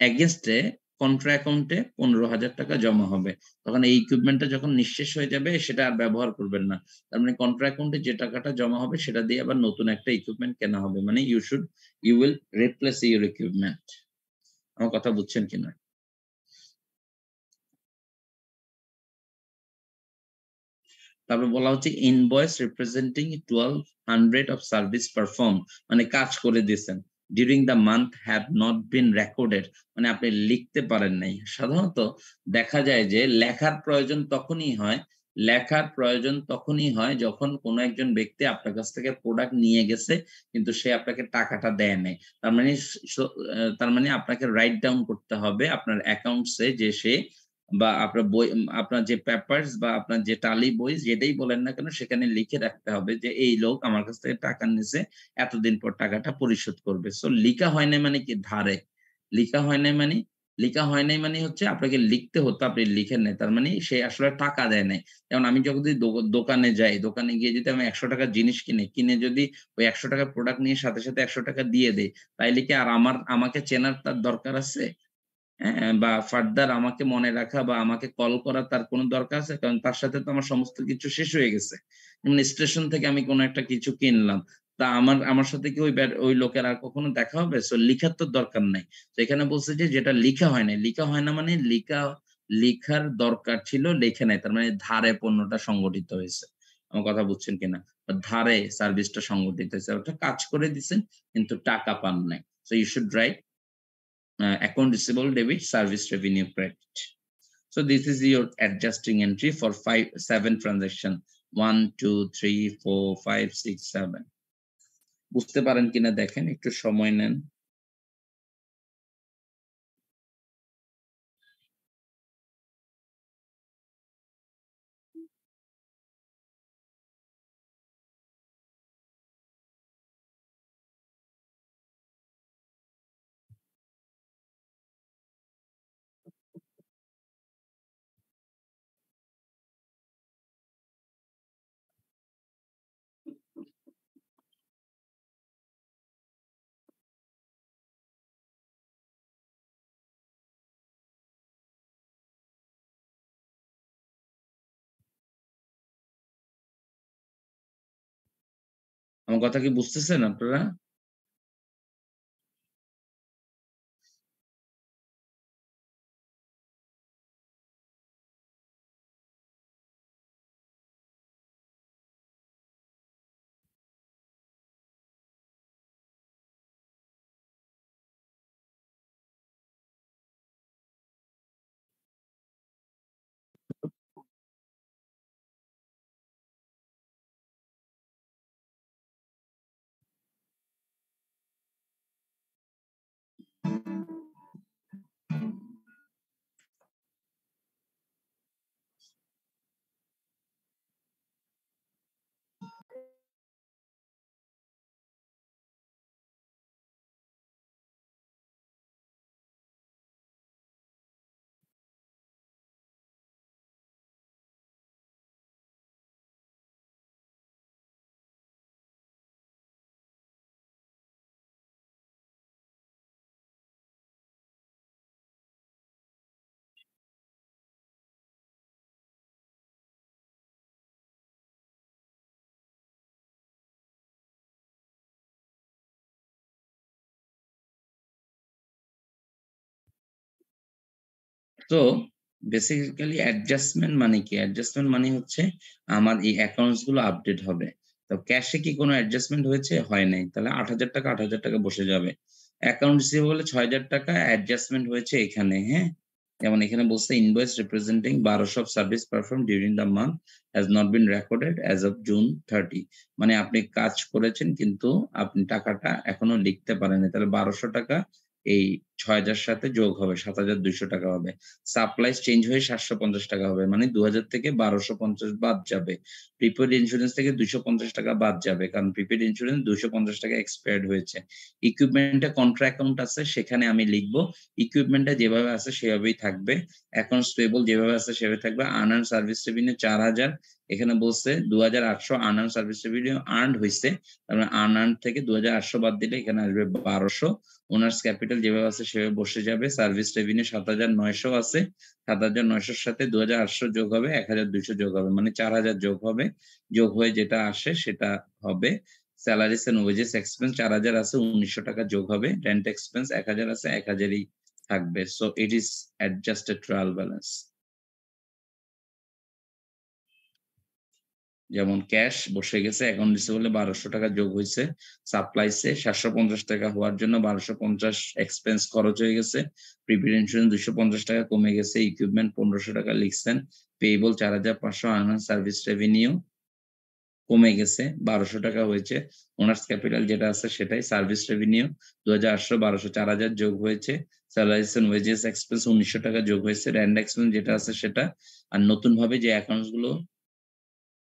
এগেইনস্টে কন্ট্রা অ্যাকাউন্টে 15,000 টাকা জমা হবে। তখন এই ইকুইপমেন্টটা যখন নিঃশেষ হয়ে যাবে, সেটা আর ব্যবহার করবেন না। তার মানে কন্ট্রা অ্যাকাউন্টে যে টাকাটা জমা হবে সেটা দিয়ে আবার নতুন একটা ইকুইপমেন্ট কেনা হবে। মানে you will replace your equipment. আমার কথা বুঝছেন কিনা? তারপর বলা হচ্ছে invoice representing 1200 of service perform, মানে কাজ করে দিয়েছেন, during the month have not been recorded, মানে আপনি লিখতে পারেন নাই। সাধারণত দেখা যায় যে লেখার প্রয়োজন তখনই হয় যখন কোনো একজন ব্যক্তি আপনার কাছ থেকে প্রোডাক্ট নিয়ে গেছে কিন্তু সে আপনাকে টাকাটা দেয় নাই। তার মানে আপনাকে রাইট ডাউন করতে হবে আপনার অ্যাকাউন্টসে যে সে, বা আপনার বই, আপনার যে পেপারস বা আপনার যে টালি বই যেটাই বলেন না কেন, সেখানে লিখে রাখতে হবে যে এই লোক আমার কাছ থেকে টাকা নিছে, এতদিন পর টাকাটা পরিশোধ করবে। সো লিখা হয় নাই মানে কি? ধারে লিখা হয় নাই মানে, হচ্ছে আপনাকে লিখতে হতো, আপনি লিখেন নাই, তার মানে সে আসলে টাকা দেয় নাই। যেমন আমি যখন যদি দোকানে যাই, দোকানে গিয়ে যদি আমি 100 টাকার জিনিস কিনে যদি ওই 100 টাকার প্রোডাক্ট নিয়ে সাথে 100 টাকা দিয়ে দেই, তাইলে কি আর আমাকে চেনার তার দরকার আছে? হ্যাঁ, বা ফার্দার আমাকে মনে রাখা বা আমাকে কল করা তার কোনো দরকার আছে? কারণ তার সাথে তো আমার সমস্ত কিছু শেষ হয়ে গেছে। যেমন স্টেশন থেকে আমি কোনো একটা কিছু কিনলাম, তা আমার সাথে কি ওই লোকের আর কখনো দেখা হবে? সো লিখার তো দরকার নাই। তো এখানে বলছে যে যেটা লিখা হয় নাই, লিখা হয় না মানে লিখার দরকার ছিল, লেখে নাই, তার মানে ধারে পণ্যটা সংগঠিত হয়েছে। আমার কথা বুঝছেন কিনা? ধারে সার্ভিসটা সংগঠিত হয়েছে, অর্থাৎ কাজ করে দিছেন কিন্তু টাকা পান নাই। So you should write account receivable debit, service revenue credit. So this is your adjusting entry for 7 transaction, 1 2 3 4 5 6 7. বুঝতে পারেন কিনা দেখেন, একটু সময় নেন। আমার কথা কি বুঝতেছেন আপনারা? তো বেসিক্যালি অ্যাডজাস্টমেন্ট মানে কি? অ্যাডজাস্টমেন্ট মানে হচ্ছে আমার এই অ্যাকাউন্টস গুলো আপডেট হবে। তো ক্যাশে কি কোনো অ্যাডজাস্টমেন্ট হয়েছে? হয় নাই। তাহলে ৳৮,০০০ ৳৮,০০০ বসে যাবে। অ্যাকাউন্ট রিসিভেবল এ ৳৬,০০০ অ্যাডজাস্টমেন্ট হয়েছে এখানে, হ্যাঁ? যেমন এখানে বলছে invoice representing ১২০০ of service perform during the month has not been recorded as of June 30। মানে আপনি কাজ করেছেন কিন্তু আপনি টাকাটা এখনো লিখতে পারেননি। তাহলে ৳১২০০ এই ৬,০০০ সাথে যোগ হবে, ৳৭,২০০ হবে। সাপ্লাইজ চেঞ্জ হয়ে ৳৭৫০ হবে। মানে ২,০০০ থেকে ১২৫০ বাদ যাবে। প্রিপেইড ইন্সুরেন্স থেকে ৳২৫০ বাদ যাবে। কারণ প্রিপেইড ইন্সুরেন্স ৳২৫০ এক্সপায়ার্ড হয়েছে। ইকুইপমেন্টে কন্ট্রা অ্যাকাউন্ট আছে সেখানে আমি লিখব। ইকুইপমেন্টটা যেভাবে আছে সেভাবেই থাকবে। অ্যাকাউন্টস পেয়েবল যেভাবে আছে সেভাবে থাকবে। Unearned service revenue ৪,০০০। এখানে বলছে ২,৮০০ আনআর্ন সার্ভিস রেভিনিউ আর্নড হইছে। তার মানে আনআর্নড থেকে ২,৮০০ বাদ দিলে এখানে আসবে ১২০০। ওনার্স ক্যাপিটাল যেভাবে আছে সেভাবে বসে যাবে। সার্ভিস রেভিনিউ ৭,৯০০ আছে। ৭,৯০০ র সাথে ২,৮০০ যোগ হবে, ১,২০০ যোগ হবে। মানে ৪,০০০ যোগ হবে। যোগ হয়ে যেটা আসে সেটা হবে স্যালারিস এন্ড ওয়েজেস এক্সপেন্স ৪,০০০ আছে, ৳১৯০০ যোগ হবে। রেন্ট এক্সপেন্স ১,০০০ আছে, ১,০০০ই থাকবে। So it is adjusted trial balance. যেমন ক্যাশ বসে গেছে, অ্যাকাউন্ট রিসিভেবল এ ৳১২০০ যোগ হইছে। সাপ্লাইস এ ৳৭৫০ হওয়ার জন্য ১২৫০ এক্সপেন্স খরচ হয়ে গেছে। প্রিপেইড ইন্সুরেন্স ৳২৫০ কমে গেছে। ইকুইপমেন্ট ৳১৫০০ লিখছেন। পেয়েবল ৪,৫০০ আনআর্নড সার্ভিস রেভিনিউ কমে গেছে, ৳১২০০ হয়েছে। ওনার্স ক্যাপিটাল যেটা আছে সেটাই। সার্ভিস রেভিনিউ ২,৮০০, ১২০০, ৪,০০০ যোগ হয়েছে। স্যালারিস এন্ড ওয়েজেস এক্সপেন্স ৳১৯০০ যোগ হয়েছে। রেন্ট এক্সপেন্স যেটা আছে সেটা। আর নতুনভাবে যে অ্যাকাউন্টস গুলো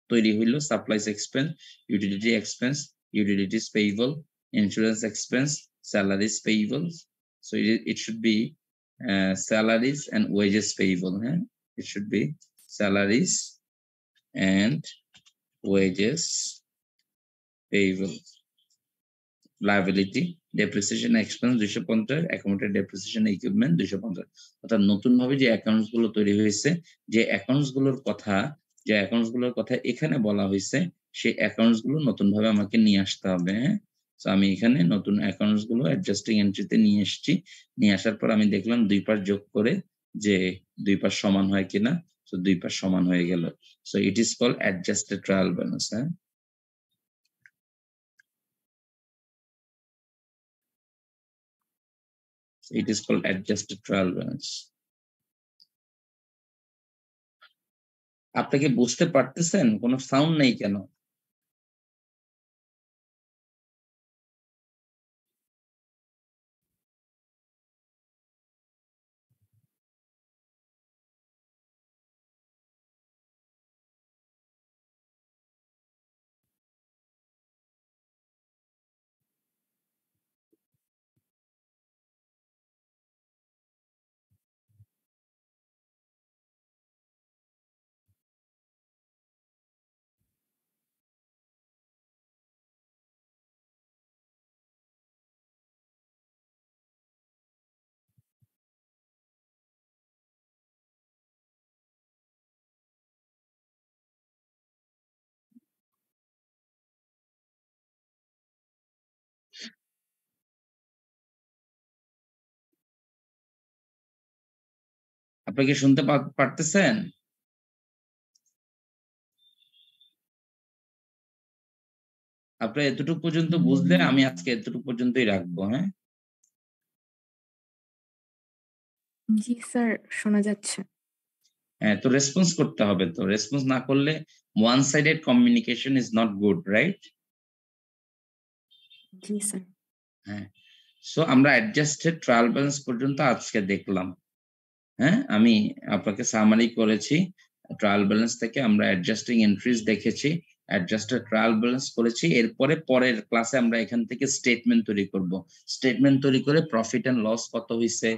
তৈরি হইল supplies expense, utilities payable, insurance expense, salaries payable. So it should be salaries and wages payable, হ্যাঁ? It should be salaries and wages payable. Liability, depreciation expense ২৫০, accounted depreciation equipment ২৫০। অর্থাৎ নতুনভাবে যে অ্যাকাউন্টস গুলো তৈরি হয়েছে, যে অ্যাকাউন্টস গুলোর কথা এখানে বলা হইছে, সেই অ্যাকাউন্টস গুলো নতুনভাবে আমাকে নিয়ে আসতে হবে, হ্যাঁ? সো আমি এখানে নতুন অ্যাকাউন্টস গুলো অ্যাডজাস্টিং এন্ট্রিতে নিয়ে এসেছি। নিয়ে আসার পর আমি দেখলাম ২ পাশ যোগ করে যে ২ পাশ সমান হয় কিনা। সো ২ পাশ সমান হয়ে গেল। So it is called adjusted trial balance, হ্যাঁ? It is called adjusted trial balance. আপনি কি বুঝতে পারতেছেন? কোনো সাউন্ড নেই কেন? আপনি কি শুনতে পারতেছেন? আপনারা এতটুকু পর্যন্ত বুঝলে আমি আজকে এতটুকু পর্যন্তই রাখবো। হ্যাঁ, জি স্যার, শোনা যাচ্ছে। হ্যাঁ, তো রেসপন্স করতে হবে। তো রেসপন্স না করলে one sided communication is not good, right? G sir. হ্যাঁ, সো আমরা অ্যাডজাস্টেড ট্রায়াল ব্যালেন্স পর্যন্ত আজকে দেখলাম। হ্যাঁ, আমি আপনাকে সামারি করেছি। ট্রায়াল ব্যালেন্স থেকে আমরা অ্যাডজাস্টিং এন্ট্রিজ দেখেছি, অ্যাডজাস্টেড ট্রায়াল ব্যালেন্স করেছি। এরপরে পরের ক্লাসে আমরা এখান থেকে স্টেটমেন্ট তৈরি করব। স্টেটমেন্ট তৈরি করে প্রফিট এন্ড লস কত হইছে,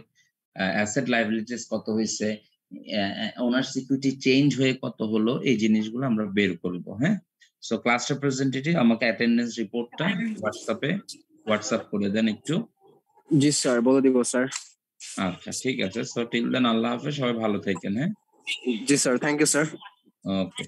অ্যাসেট লায়াবিলিটিস কত হইছে, ওনার্স ইকুইটি চেঞ্জ হয়ে কত হলো, এই জিনিসগুলো আমরা বের করব। হ্যাঁ, সো ক্লাস রিপ্রেজেন্টেটিভ আমাকে অ্যাটেন্ডেন্স রিপোর্টটা হোয়াটসঅ্যাপ করে দেন একটু। জি স্যার, বলে দিব স্যার। আচ্ছা, ঠিক আছে। সো টিল দেন আল্লাহ হাফেজ, সবাই ভালো থাকেন। হ্যাঁ, জি sir, thank you sir. Okay.